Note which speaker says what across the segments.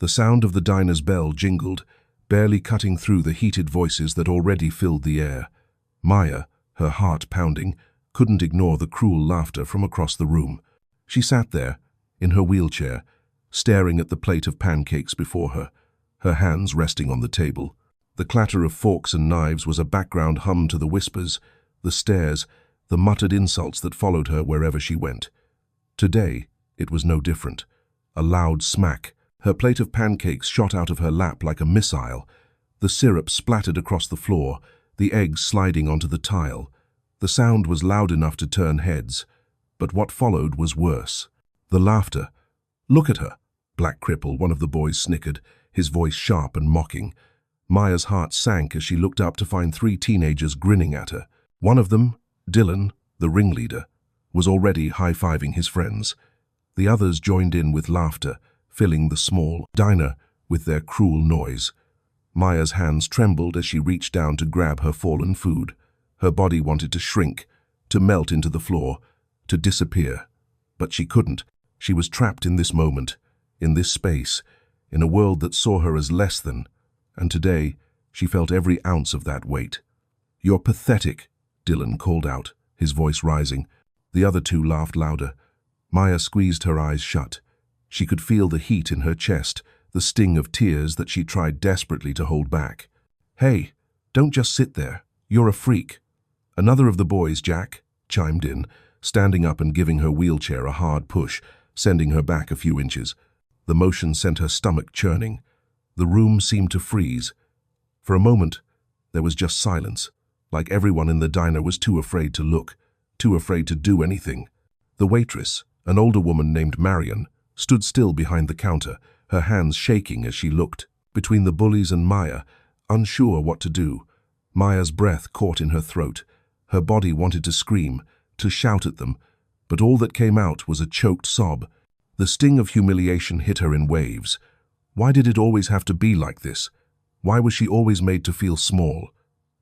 Speaker 1: The sound of the diner's bell jingled, barely cutting through the heated voices that already filled the air. Maya, her heart pounding, couldn't ignore the cruel laughter from across the room. She sat there, in her wheelchair, staring at the plate of pancakes before her, her hands resting on the table. The clatter of forks and knives was a background hum to the whispers, the stares, the muttered insults that followed her wherever she went. Today, it was no different. A loud smack. Her plate of pancakes shot out of her lap like a missile. The syrup splattered across the floor, the eggs sliding onto the tile. The sound was loud enough to turn heads, but what followed was worse. The laughter. "Look at her," Black Cripple, one of the boys, snickered, his voice sharp and mocking. Maya's heart sank as she looked up to find 3 teenagers grinning at her. One of them, Dylan, the ringleader, was already high-fiving his friends. The others joined in with laughter, filling the small diner with their cruel noise. Maya's hands trembled as she reached down to grab her fallen food. Her body wanted to shrink, to melt into the floor, to disappear. But she couldn't. She was trapped in this moment, in this space, in a world that saw her as less than, and today she felt every ounce of that weight. "You're pathetic," Dylan called out, his voice rising. The other 2 laughed louder. Maya squeezed her eyes shut. She could feel the heat in her chest, the sting of tears that she tried desperately to hold back. "Hey, don't just sit there. You're a freak." Another of the boys, Jack, chimed in, standing up and giving her wheelchair a hard push, sending her back a few inches. The motion sent her stomach churning. The room seemed to freeze. For a moment, there was just silence, like everyone in the diner was too afraid to look, too afraid to do anything. The waitress, an older woman named Marion, stood still behind the counter, her hands shaking as she looked between the bullies and Maya, unsure what to do. Maya's breath caught in her throat. Her body wanted to scream, to shout at them, but all that came out was a choked sob. The sting of humiliation hit her in waves. Why did it always have to be like this? Why was she always made to feel small?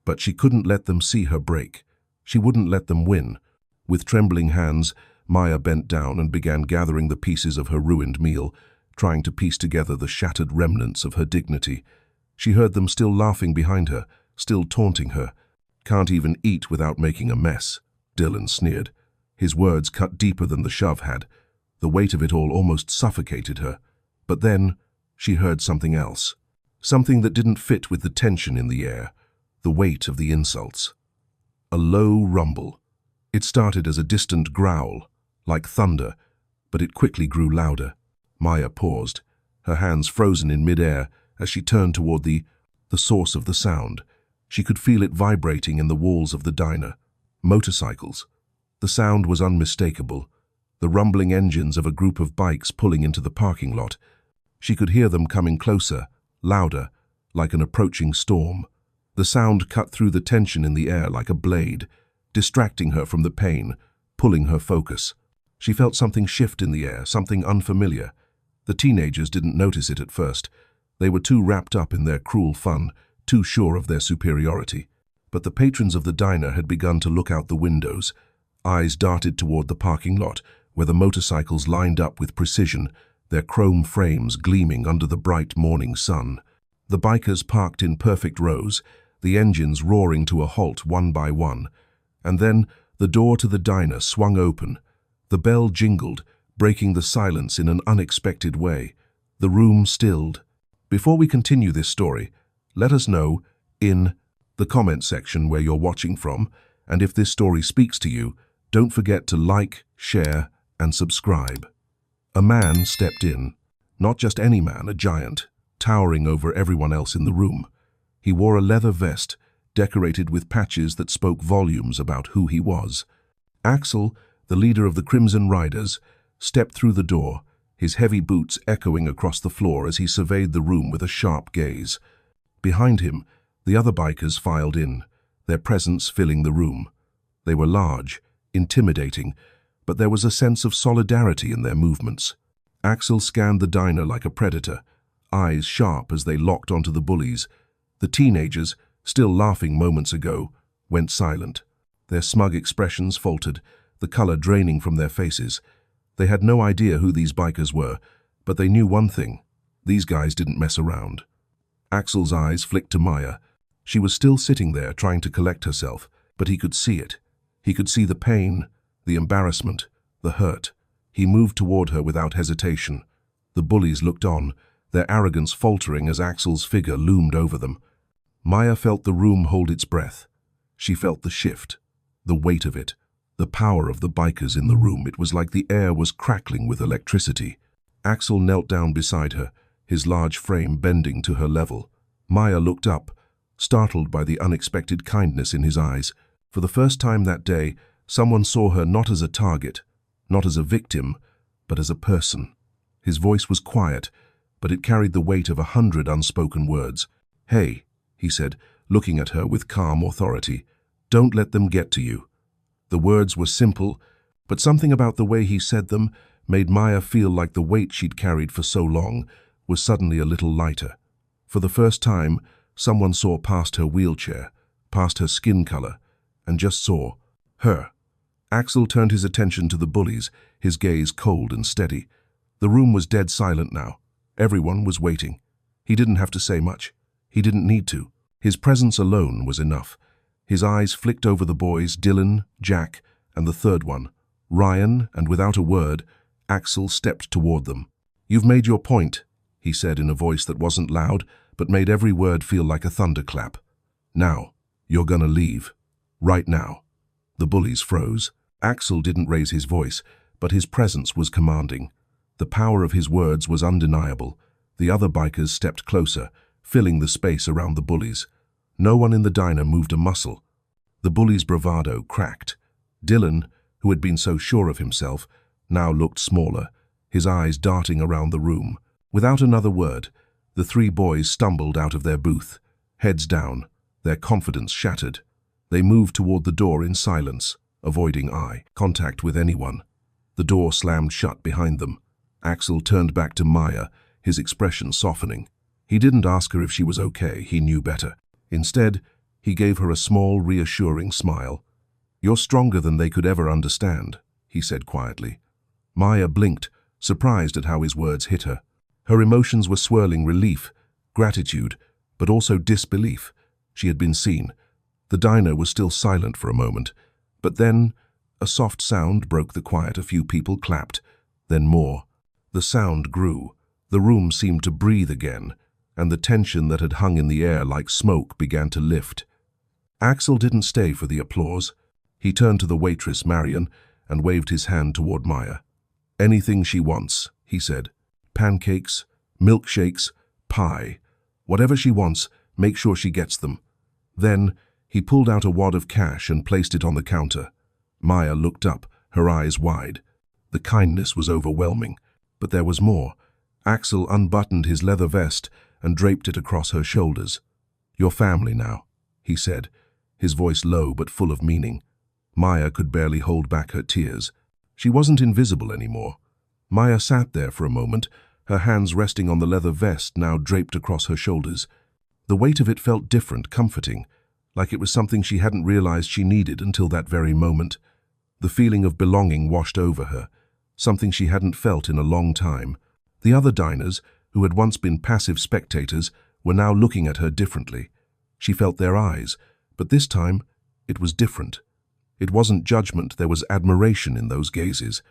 Speaker 1: But she couldn't let them see her break. She wouldn't let them win. With trembling hands, Maya bent down and began gathering the pieces of her ruined meal, trying to piece together the shattered remnants of her dignity. She heard them still laughing behind her, still taunting her. "Can't even eat without making a mess," Dylan sneered. His words cut deeper than the shove had. The weight of it all almost suffocated her. But then she heard something else. Something that didn't fit with the tension in the air, the weight of the insults. A low rumble. It started as a distant growl, like thunder, but it quickly grew louder. Maya paused, her hands frozen in midair as she turned toward the source of the sound. She could feel it vibrating in the walls of the diner. Motorcycles. The sound was unmistakable, the rumbling engines of a group of bikes pulling into the parking lot. She could hear them coming closer, louder, like an approaching storm. The sound cut through the tension in the air like a blade, distracting her from the pain, pulling her focus. She felt something shift in the air, something unfamiliar. The teenagers didn't notice it at first. They were too wrapped up in their cruel fun, too sure of their superiority. But the patrons of the diner had begun to look out the windows. Eyes darted toward the parking lot, where the motorcycles lined up with precision, their chrome frames gleaming under the bright morning sun. The bikers parked in perfect rows, the engines roaring to a halt one by one. And then the door to the diner swung open. The bell jingled, breaking the silence in an unexpected way. The room stilled. Before we continue this story, let us know in the comment section where you're watching from, and if this story speaks to you, don't forget to like, share, and subscribe. A man stepped in. Not just any man, a giant, towering over everyone else in the room. He wore a leather vest, decorated with patches that spoke volumes about who he was. Axel, the leader of the Crimson Riders, stepped through the door, his heavy boots echoing across the floor as he surveyed the room with a sharp gaze. Behind him, the other bikers filed in, their presence filling the room. They were large, intimidating, but there was a sense of solidarity in their movements. Axel scanned the diner like a predator, eyes sharp as they locked onto the bullies. The teenagers, still laughing moments ago, went silent. Their smug expressions faltered, the color draining from their faces. They had no idea who these bikers were, but they knew one thing. These guys didn't mess around. Axel's eyes flicked to Maya. She was still sitting there trying to collect herself, but he could see it. He could see the pain, the embarrassment, the hurt. He moved toward her without hesitation. The bullies looked on, their arrogance faltering as Axel's figure loomed over them. Maya felt the room hold its breath. She felt the shift, the weight of it, the power of the bikers in the room. It was like the air was crackling with electricity. Axel knelt down beside her, his large frame bending to her level. Maya looked up, startled by the unexpected kindness in his eyes. For the first time that day, someone saw her not as a target, not as a victim, but as a person. His voice was quiet, but it carried the weight of 100 unspoken words. "Hey," he said, looking at her with calm authority, "don't let them get to you." The words were simple, but something about the way he said them made Maya feel like the weight she'd carried for so long was suddenly a little lighter. For the first time, someone saw past her wheelchair, past her skin color, and just saw her. Axel turned his attention to the bullies, his gaze cold and steady. The room was dead silent now. Everyone was waiting. He didn't have to say much. He didn't need to. His presence alone was enough. His eyes flicked over the boys, Dylan, Jack, and the third one, Ryan, and without a word, Axel stepped toward them. "You've made your point," he said in a voice that wasn't loud, but made every word feel like a thunderclap. "Now, you're gonna leave. Right now." The bullies froze. Axel didn't raise his voice, but his presence was commanding. The power of his words was undeniable. The other bikers stepped closer, filling the space around the bullies. No one in the diner moved a muscle. The bullies' bravado cracked. Dylan, who had been so sure of himself, now looked smaller, his eyes darting around the room. Without another word, the three boys stumbled out of their booth, heads down, their confidence shattered. They moved toward the door in silence, avoiding eye contact with anyone. The door slammed shut behind them. Axel turned back to Maya, his expression softening. He didn't ask her if she was okay, he knew better. Instead, he gave her a small, reassuring smile. "You're stronger than they could ever understand," he said quietly. Maya blinked, surprised at how his words hit her. Her emotions were swirling relief, gratitude, but also disbelief. She had been seen. The diner was still silent for a moment, but then a soft sound broke the quiet. A few people clapped, then more. The sound grew. The room seemed to breathe again, and the tension that had hung in the air like smoke began to lift. Axel didn't stay for the applause. He turned to the waitress, Marion, and waved his hand toward Maya. "Anything she wants," he said. "Pancakes, milkshakes, pie. Whatever she wants, make sure she gets them." Then he pulled out a wad of cash and placed it on the counter. Maya looked up, her eyes wide. The kindness was overwhelming, but there was more. Axel unbuttoned his leather vest and draped it across her shoulders. "Your family now," he said, his voice low but full of meaning. Maya could barely hold back her tears. She wasn't invisible anymore. Maya sat there for a moment, her hands resting on the leather vest now draped across her shoulders. The weight of it felt different, comforting, like it was something she hadn't realized she needed until that very moment. The feeling of belonging washed over her, something she hadn't felt in a long time. The other diners, who had once been passive spectators, were now looking at her differently. She felt their eyes, but this time it was different. It wasn't judgment, there was admiration in those gazes.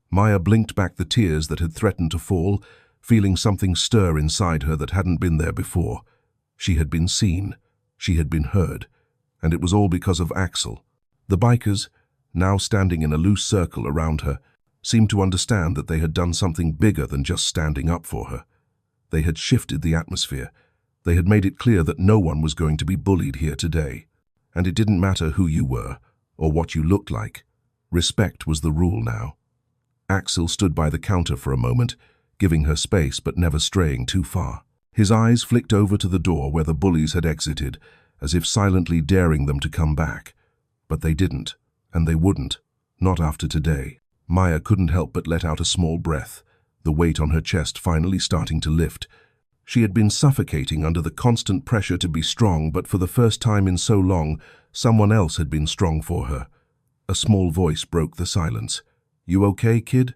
Speaker 1: Maya blinked back the tears that had threatened to fall, feeling something stir inside her that hadn't been there before. She had been seen, she had been heard, and it was all because of Axel. The bikers, now standing in a loose circle around her, seemed to understand that they had done something bigger than just standing up for her. They had shifted the atmosphere. They had made it clear that no one was going to be bullied here today. And it didn't matter who you were, or what you looked like. Respect was the rule now. Axel stood by the counter for a moment, giving her space but never straying too far. His eyes flicked over to the door where the bullies had exited, as if silently daring them to come back. But they didn't, and they wouldn't, not after today. Maya couldn't help but let out a small breath, the weight on her chest finally starting to lift. She had been suffocating under the constant pressure to be strong, but for the first time in so long, someone else had been strong for her. A small voice broke the silence. "You okay, kid?"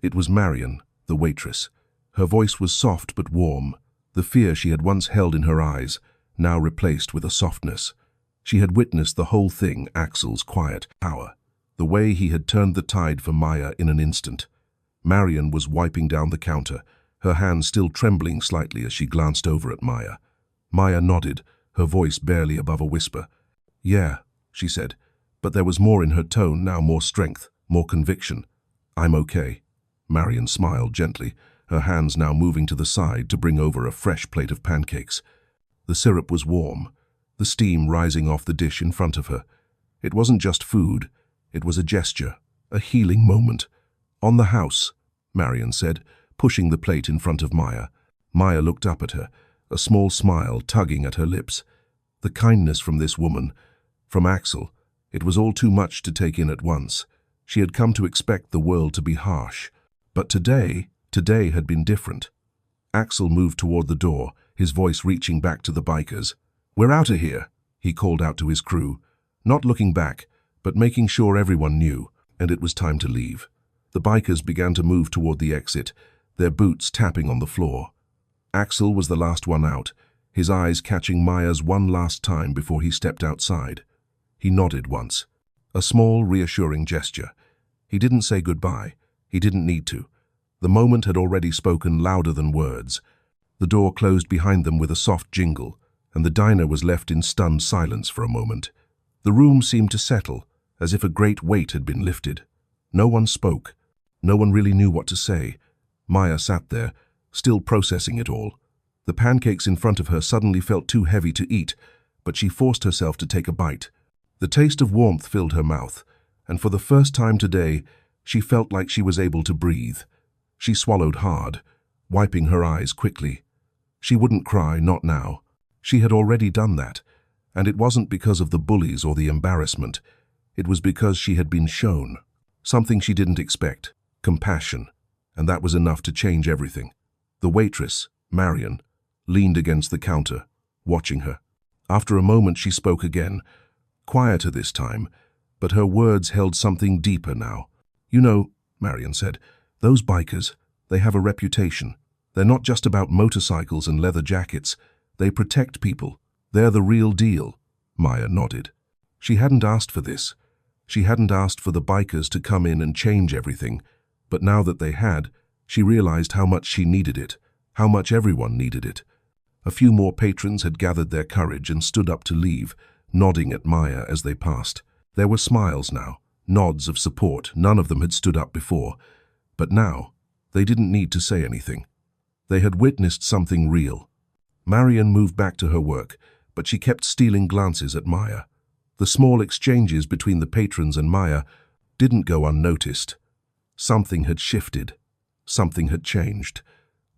Speaker 1: It was Marion, the waitress. Her voice was soft but warm, the fear she had once held in her eyes, now replaced with a softness. She had witnessed the whole thing, Axel's quiet power, the way he had turned the tide for Maya in an instant. Marion was wiping down the counter, her hand still trembling slightly as she glanced over at Maya. Maya nodded, her voice barely above a whisper. "Yeah," she said, but there was more in her tone now, more strength, more conviction. "I'm okay." Marion smiled gently, her hands now moving to the side to bring over a fresh plate of pancakes. The syrup was warm, the steam rising off the dish in front of her. It wasn't just food, it was a gesture, a healing moment. "On the house," Marion said, pushing the plate in front of Maya. Maya looked up at her, a small smile tugging at her lips. The kindness from this woman, from Axel, it was all too much to take in at once. She had come to expect the world to be harsh. But today had been different. Axel moved toward the door, his voice reaching back to the bikers. "We're out of here," he called out to his crew, not looking back, but making sure everyone knew, and it was time to leave. The bikers began to move toward the exit, their boots tapping on the floor. Axel was the last one out, his eyes catching Maya's one last time before he stepped outside. He nodded once, a small, reassuring gesture. He didn't say goodbye. He didn't need to. The moment had already spoken louder than words. The door closed behind them with a soft jingle, and the diner was left in stunned silence for a moment. The room seemed to settle, as if a great weight had been lifted. No one spoke. No one really knew what to say. Maya sat there, still processing it all. The pancakes in front of her suddenly felt too heavy to eat, but she forced herself to take a bite. The taste of warmth filled her mouth, and for the first time today, she felt like she was able to breathe. She swallowed hard, wiping her eyes quickly. She wouldn't cry, not now. She had already done that, and it wasn't because of the bullies or the embarrassment. It was because she had been shown something she didn't expect, compassion, and that was enough to change everything. The waitress, Marion, leaned against the counter, watching her. After a moment she spoke again, quieter this time, but her words held something deeper now. "You know," Marion said, "those bikers, they have a reputation. They're not just about motorcycles and leather jackets. They protect people. They're the real deal." Maya nodded. She hadn't asked for this. She hadn't asked for the bikers to come in and change everything. But now that they had, she realized how much she needed it, how much everyone needed it. A few more patrons had gathered their courage and stood up to leave, nodding at Maya as they passed. There were smiles now, nods of support. None of them had stood up before. But now, they didn't need to say anything. They had witnessed something real. Marion moved back to her work, but she kept stealing glances at Maya. The small exchanges between the patrons and Maya didn't go unnoticed. Something had shifted. Something had changed.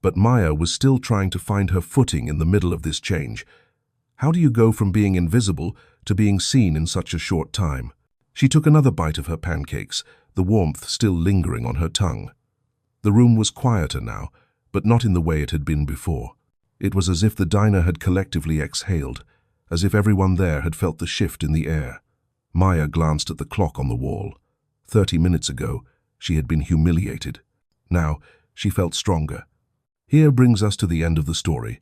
Speaker 1: But Maya was still trying to find her footing in the middle of this change. How do you go from being invisible to being seen in such a short time? She took another bite of her pancakes, the warmth still lingering on her tongue. The room was quieter now, but not in the way it had been before. It was as if the diner had collectively exhaled, as if everyone there had felt the shift in the air. Maya glanced at the clock on the wall. 30 minutes ago, she had been humiliated. Now, she felt stronger. Here brings us to the end of the story.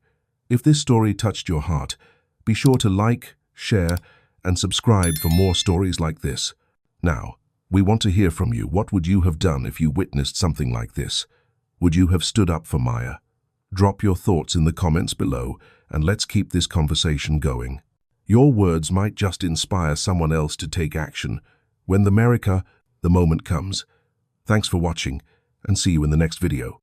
Speaker 1: If this story touched your heart, be sure to like, share, and subscribe for more stories like this. Now, we want to hear from you. What would you have done if you witnessed something like this? Would you have stood up for Maya? Drop your thoughts in the comments below, and let's keep this conversation going. Your words might just inspire someone else to take action. When the moment comes. Thanks for watching, and see you in the next video.